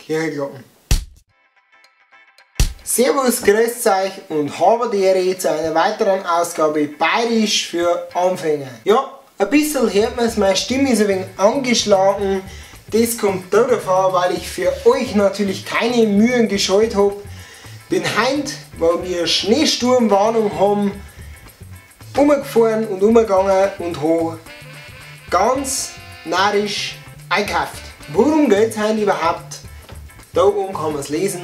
Kirchenglocken. Servus, grüßt euch und habe die Ehre zu einer weiteren Ausgabe Bayerisch für Anfänger. Ja, ein bisschen hört man es, meine Stimme ist ein wenig angeschlagen. Das kommt davon, weil ich für euch natürlich keine Mühen gescheut habe. Bin heint, weil wir Schneesturmwarnung haben, umgefahren und umgegangen und habe ganz narrisch einkauft. Worum geht es heute überhaupt? Da oben kann man es lesen.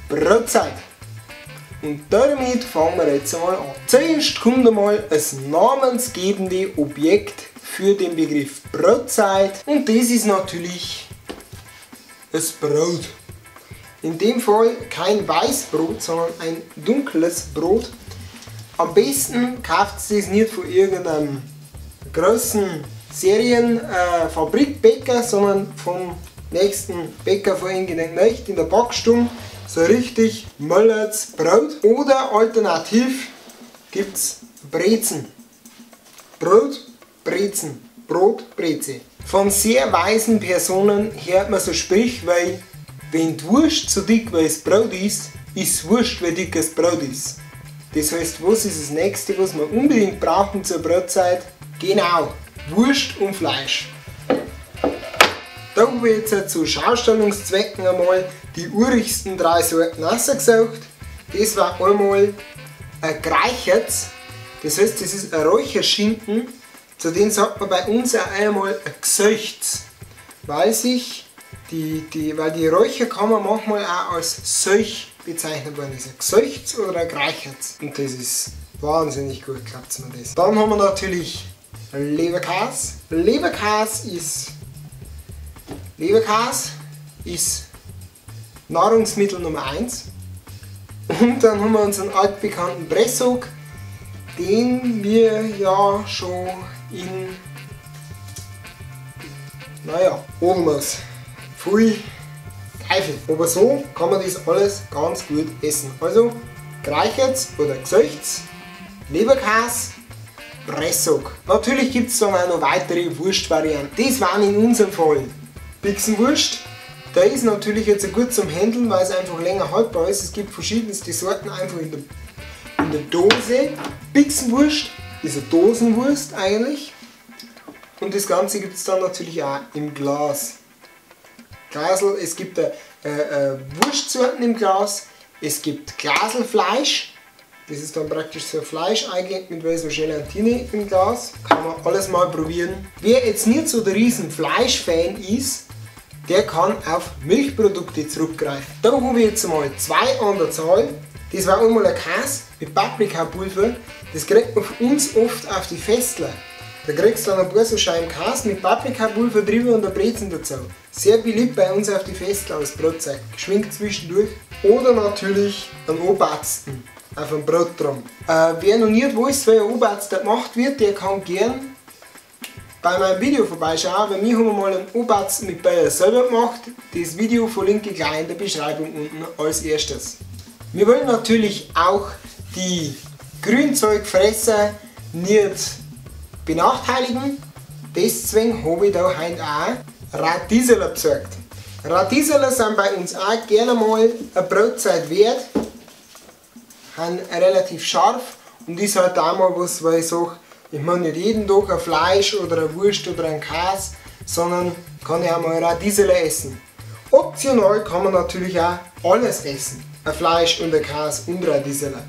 Brotzeit. Und damit fangen wir jetzt einmal an. Zuerst kommt einmal das namensgebende Objekt für den Begriff Brotzeit und das ist natürlich das Brot. In dem Fall kein Weißbrot, sondern ein dunkles Brot. Am besten kauft ihr das nicht von irgendeinem großen Fabrikbäcker, sondern vom nächsten Bäcker vor Ihnen nicht in der Backstube. So richtig Möllerts Brot. Oder alternativ gibt es Brezen. Brot, Brezen. Brot, Breze. Von sehr weisen Personen hört man so Sprich, weil wenn die Wurst so dick wie das Brot ist, ist Wurst wie dick das Brot ist. Das heißt, was ist das nächste, was wir unbedingt brauchen zur Brotzeit? Genau, Wurst und Fleisch. Da habe ich jetzt zu Schaustellungszwecken einmal die urigsten 3 Sorten rausgesucht. Das war einmal ein Greichertz, das heißt, das ist ein Räucherschinken, zu dem sagt man bei uns auch einmal ein Gesöchts, weil die Räucherkammer manchmal auch als Söch bezeichnet worden ist. Ein Gesöchts oder ein Greichertz. Und das ist wahnsinnig gut, glaubt mir das. Dann haben wir natürlich Leberkäse. Leberkäse ist Nahrungsmittel Nummer 1. Und dann haben wir unseren altbekannten Pressog, den wir ja schon in, Obermaß viel Teufel. Aber so kann man das alles ganz gut essen. Also Greichertz oder Gesöchts, Leberkäse, Pressog. Natürlich gibt es dann auch noch weitere Wurstvarianten. Das waren in unserem Fall Bixenwurst. Der ist natürlich jetzt gut zum Handeln, weil es einfach länger haltbar ist. Es gibt verschiedenste Sorten einfach in der Dose. Bixenwurst ist eine Dosenwurst eigentlich. Und das Ganze gibt es dann natürlich auch im Glas. Glasl, es gibt Wurstsorten im Glas. Es gibt Glaselfleisch. Das ist dann praktisch so ein Fleisch eingelegt mit so Gelatine im Glas. Kann man alles mal probieren. Wer jetzt nicht so der riesen Fleischfan ist, der kann auf Milchprodukte zurückgreifen. Da habe ich jetzt mal 2 an der Zahl. Das war einmal ein Käse mit Paprikapulver. Das kriegt man von uns oft auf die Festler. Da kriegst du dann ein paar so Scheiben Käse mit Paprikapulver drüber und ein Brezen dazu. Sehr beliebt bei uns auf die Festler als Brotzeit. Geschwingt zwischendurch. Oder natürlich ein Obersten auf einem Brot dran. Wer noch nicht weiß, wie ein Obersten gemacht wird, der kann gern bei meinem Video vorbeischauen. Bei mir haben wir mal einen Obersten mit Bayer selber gemacht. Das Video verlinke ich gleich in der Beschreibung unten als erstes. Wir wollen natürlich auch die Grünzeugfresser nicht benachteiligen. Deswegen habe ich da heute auch Radieserler besorgt. Radieserler sind bei uns auch gerne mal eine Brotzeit wert. Sind relativ scharf und ist halt auch mal was, weil ich sage, ich meine nicht jeden Tag ein Fleisch oder eine Wurst oder ein Käse, sondern kann ich auch mal Radieserler essen. Optional kann man natürlich auch alles essen. Ein Fleisch und ein Käse und Radieserler.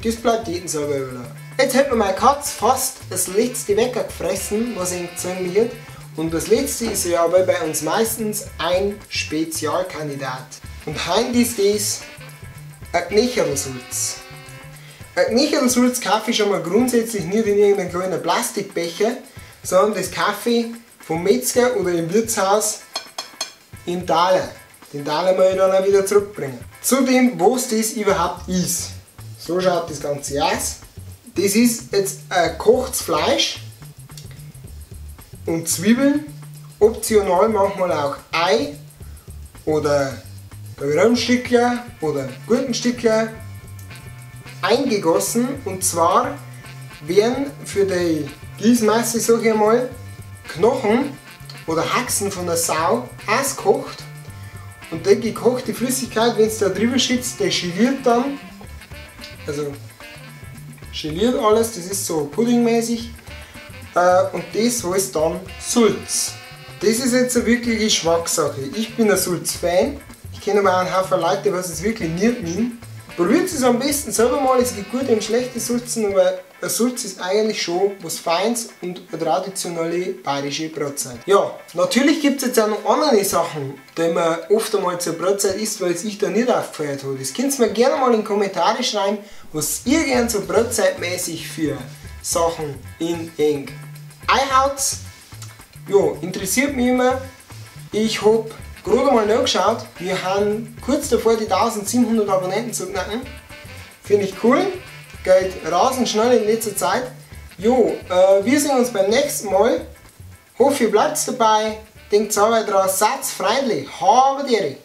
Das bleibt jedem selber überlassen. Jetzt hat mir meine Katze fast das letzte weggefressen, was ich gezogen wird. Und das letzte ist ja aber bei uns meistens ein Spezialkandidat. Und heute ist das ein Knecherlsulz. Ein Knecherlsulz kaufe ich schon mal grundsätzlich nicht in irgendeinem kleinen Plastikbecher, sondern das Kaffee vom Metzger oder im Wirtshaus im Taler. Den Taler muss ich dann auch wieder zurückbringen. Zudem, was das überhaupt ist. So schaut das Ganze aus. Das ist jetzt ein gekochtes Fleisch und Zwiebeln. Optional manchmal auch Ei oder Römstückler oder Gurkenstückler eingegossen. Und zwar werden für die Gießmasse, sag ich einmal, Knochen oder Haxen von der Sau ausgekocht Und die gekochte Flüssigkeit, wenn es da drüber schützt, der geliert dann. Also geliert alles, das ist so puddingmäßig. Und das heißt dann Sulz. Das ist jetzt eine wirkliche Geschmackssache. Ich bin ein Sulz-Fan. Ich kenne aber auch einen Haufen Leute, die es wirklich nicht mögen. Probiert es am besten selber mal. Es gibt gute und schlechte Sulzen, aber ein Sulz ist eigentlich schon was Feines und eine traditionelle bayerische Brotzeit. Ja, natürlich gibt es jetzt auch noch andere Sachen, die man oft einmal zur Brotzeit isst, weil es ich da nicht aufgefeiert habe. Das könnt ihr mir gerne mal in die Kommentare schreiben, was ihr gern so brotzeit-mäßig für Sachen in eng einhaut. Ja, interessiert mich immer. Ich habe gerade mal nachgeschaut, wir haben kurz davor die 1700 Abonnenten zu knacken. Finde ich cool, geht rasend schnell in letzter Zeit. Jo, wir sehen uns beim nächsten Mal. Hoffe, ihr bleibt dabei. Denkt dabei dran, seid freundlich. Habe die Ehre.